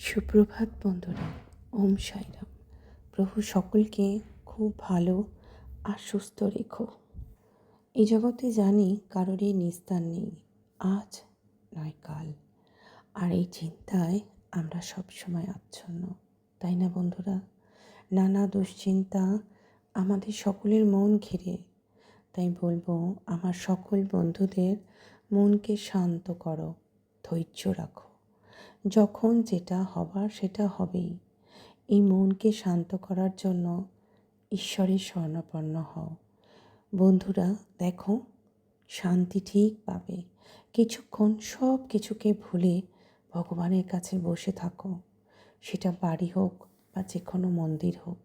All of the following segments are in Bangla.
সুপ্রভাত বন্ধুরা। ওম সাইরাম। প্রভু সকলকে খুব ভালো আর সুস্থ রেখো। এই জগতে জানি কারোরই নিস্তার নেই, আজ নয় কাল। আর এই চিন্তায় আমরা সবসময় আচ্ছন্ন, তাই না বন্ধুরা? নানা দুশ্চিন্তা আমাদের সকলের মন ঘিরে। তাই বলবো, আমার সকল বন্ধুদের মনকে শান্ত করো, ধৈর্য রাখো। যখন যেটা হবার সেটা হবেই। এই মনকে শান্ত করার জন্য ঈশ্বরের শরণাপন্ন হও। বন্ধুরা দেখো, শান্তি ঠিক পাবে। কিছুক্ষণ সব কিছুকে ভুলে ভগবানের কাছে বসে থাকো। সেটা বাড়ি হোক বা যে কোনো মন্দির হোক,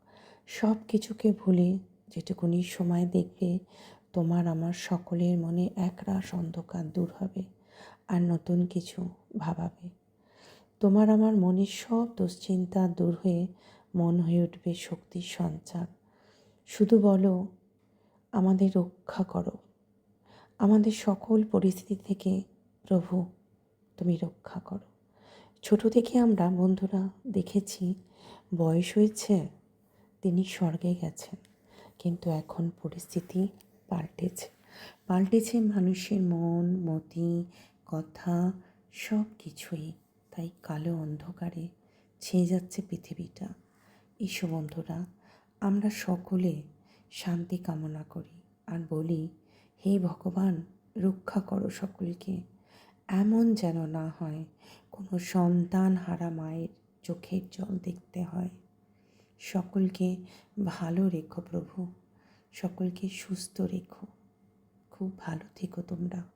সব কিছুকে ভুলে যেটুকুনি সময় দেখবে তোমার আমার সকলের মনে একরাশ অন্ধকার দূর হবে আর নতুন কিছু ভাবাবে। তোমার আমার মনের সব দুশ্চিন্তা দূর হয়ে মন হয়ে উঠবে শক্তির সঞ্চার। শুধু বলো, আমাদের রক্ষা করো, আমাদের সকল পরিস্থিতি থেকে প্রভু তুমি রক্ষা করো। ছোট থেকে আমরা বন্ধুরা দেখেছি, বয়স হয়েছে, তিনি স্বর্গে গেছেন, কিন্তু এখন পরিস্থিতি পাল্টেছে মানুষের মন, মতি, কথা সব কিছুই। তাই কালো অন্ধকারে ছেয়ে যাচ্ছে পৃথিবীটা। এসো বন্ধুরা, আমরা সকলে শান্তি কামনা করি আর বলি, হে ভগবান রক্ষা করো সকলকে। এমন যেন না হয় কোনো সন্তান হারা মায়ের চোখের জল দেখতে হয়। সকলকে ভালো রেখো প্রভু, সকলকে সুস্থ রেখো। খুব ভালো থেকো তোমরা।